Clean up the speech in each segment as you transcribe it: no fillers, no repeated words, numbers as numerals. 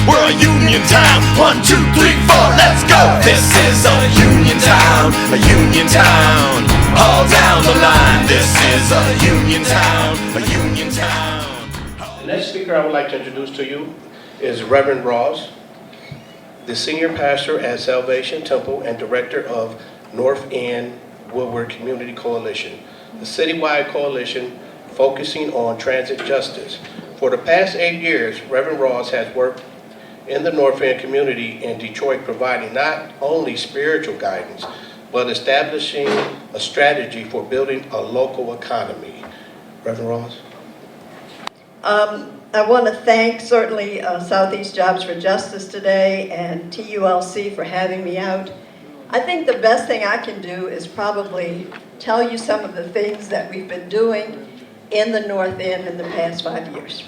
We're a union town. 1, 2, 3, 4, let's go. This is a union town, a union town. All down the line. This is a union town, a union town. The next speaker I would like to introduce to you is Reverend Ross, the senior pastor at Salvation Temple and director of North End Woodward Community Coalition, the citywide coalition focusing on transit justice. For the past 8 years, Reverend Ross has worked in the North End community in Detroit, providing not only spiritual guidance, but establishing a strategy for building a local economy. Reverend Ross? I want to thank certainly Southeast Jobs for Justice today and TULC for having me out. I think the best thing I can do is probably tell you some of the things that we've been doing in the North End in the past 5 years.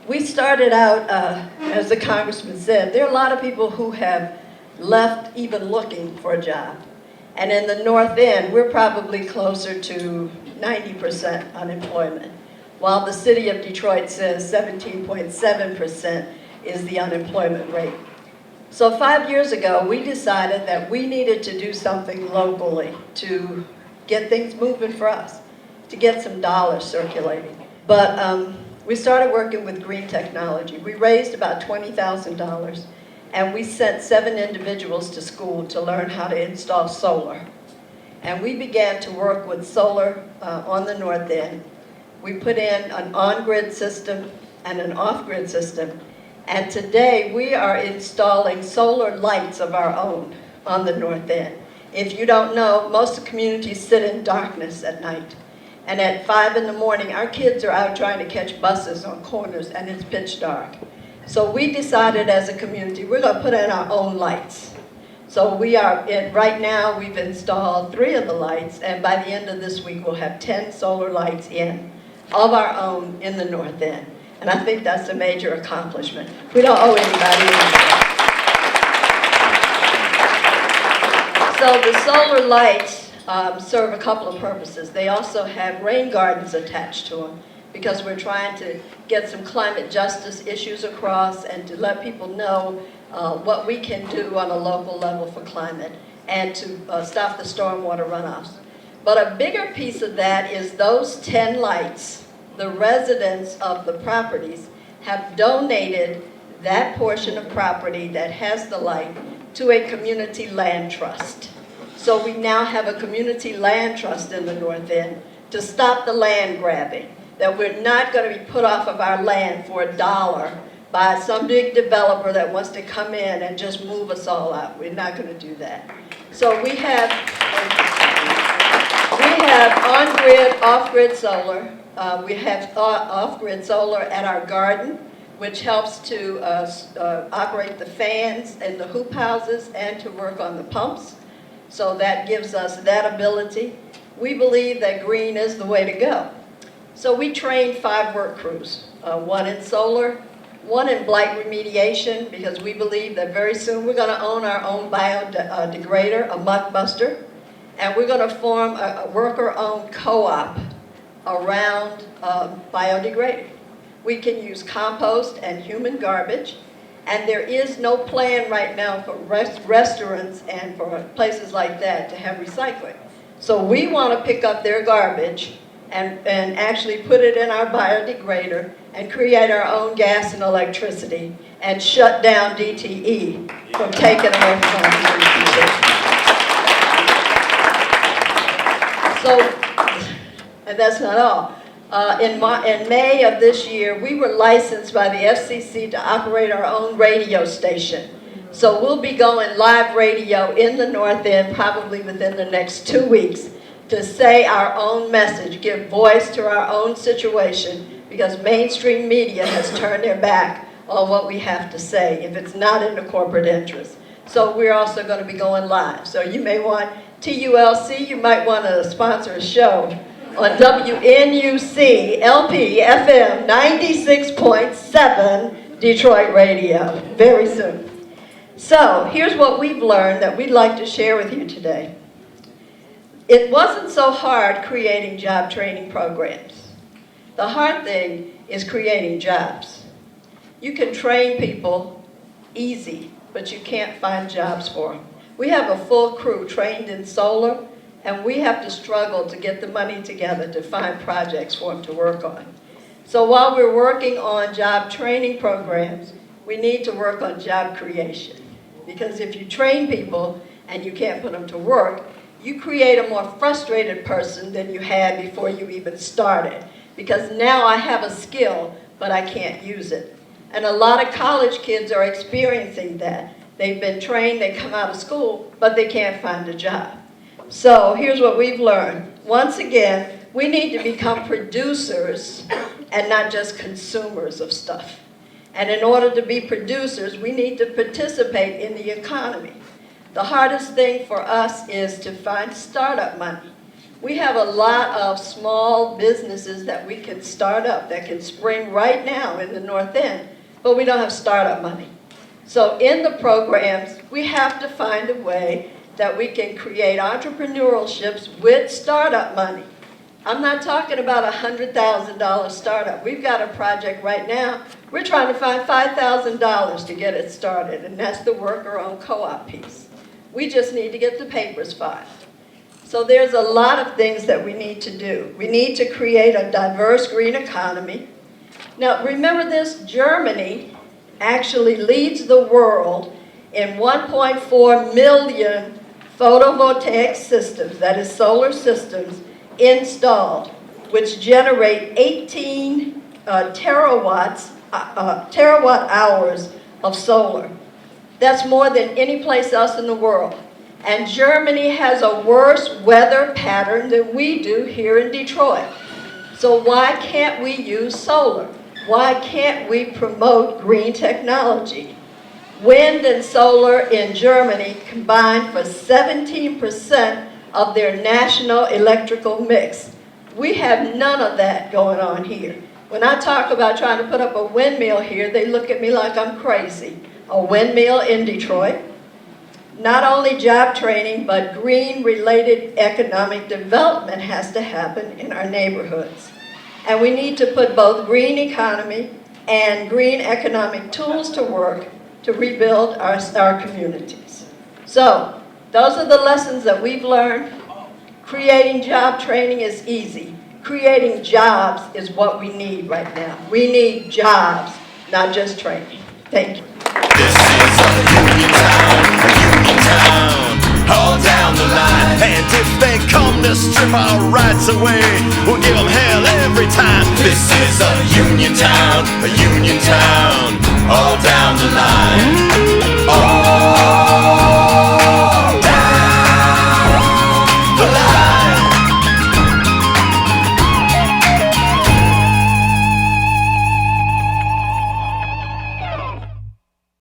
We started out, as the Congressman said, there are a lot of people who have left even looking for a job. And in the North End, we're probably closer to 90% unemployment, while the city of Detroit says 17.7% is the unemployment rate. So 5 years ago, we decided that we needed to do something locally to get things moving for us, to get some dollars circulating. But we started working with green technology. We raised about $20,000, and we sent 7 individuals to school to learn how to install solar. And we began to work with solar on the North End. We put in an on-grid system and an off-grid system. And today we are installing solar lights of our own on the North End. If you don't know, most communities sit in darkness at night. And at 5 in the morning, our kids are out trying to catch buses on corners and it's pitch dark. So we decided as a community, we're going to put in our own lights. So we are, right now we've installed 3 of the lights, and by the end of this week we'll have 10 solar lights in, of our own, in the North End. And I think that's a major accomplishment. We don't owe anybody anything. So the solar lights serve a couple of purposes. They also have rain gardens attached to them because we're trying to get some climate justice issues across and to let people know what we can do on a local level for climate and to stop the stormwater runoffs. But a bigger piece of that is those 10 lights. The residents of the properties have donated that portion of property that has the light to a community land trust. So we now have a community land trust in the North End to stop the land grabbing, that we're not going to be put off of our land for $1 by some big developer that wants to come in and just move us all out. We're not going to do that. So we have on-grid, off-grid solar. We have off-grid solar at our garden, which helps to operate the fans in the hoop houses and to work on the pumps. So that gives us that ability. We believe that green is the way to go. So we trained 5 work crews, 1 in solar, 1 in blight remediation, because we believe that very soon we're going to own our own biodegrader, a muck buster, and we're going to form a worker-owned co-op around biodegrading. We can use compost and human garbage, and there is no plan right now for restaurants and for places like that to have recycling. So we want to pick up their garbage and actually put it in our biodegrader and create our own gas and electricity and shut down DTE from taking away from our community. So, and that's not all. In May of this year, we were licensed by the FCC to operate our own radio station. So we'll be going live radio in the North End probably within the next 2 weeks to say our own message, give voice to our own situation, because mainstream media has turned their back on what we have to say if it's not in the corporate interest. So we're also going to be going live. So you may want TULC, you might want to sponsor a show on WNUC LP FM 96.7 Detroit Radio very soon. So here's what we've learned that we'd like to share with you today. It wasn't so hard creating job training programs. The hard thing is creating jobs. You can train people easy, but you can't find jobs for them. We have a full crew trained in solar, and we have to struggle to get the money together to find projects for them to work on. So while we're working on job training programs, we need to work on job creation. Because if you train people and you can't put them to work, you create a more frustrated person than you had before you even started. Because now I have a skill, but I can't use it. And a lot of college kids are experiencing that. They've been trained, they come out of school, but they can't find a job. So here's what we've learned. Once again, we need to become producers and not just consumers of stuff. And in order to be producers, we need to participate in the economy. The hardest thing for us is to find startup money. We have a lot of small businesses that we can start up that can spring right now in the North End, but we don't have startup money. So in the programs, we have to find a way that we can create entrepreneurships with startup money. I'm not talking about a $100,000 startup. We've got a project right now. We're trying to find $5,000 to get it started, and that's the worker-owned co-op piece. We just need to get the papers filed. So there's a lot of things that we need to do. We need to create a diverse green economy. Now, remember this, Germany actually leads the world in 1.4 million photovoltaic systems, that is solar systems, installed, which generate 18 terawatt hours of solar. That's more than any place else in the world. And Germany has a worse weather pattern than we do here in Detroit. So why can't we use solar? Why can't we promote green technology? Wind and solar in Germany combine for 17% of their national electrical mix. We have none of that going on here. When I talk about trying to put up a windmill here, they look at me like I'm crazy. A windmill in Detroit. Not only job training, but green-related economic development has to happen in our neighborhoods. And we need to put both green economy and green economic tools to work to rebuild our communities. So, those are the lessons that we've learned. Creating job training is easy. Creating jobs is what we need right now. We need jobs, not just training. Thank you. This is a union town, all down the line. And if they come to strip our rights away, we'll give them hell every time. This is a union town, all down the line.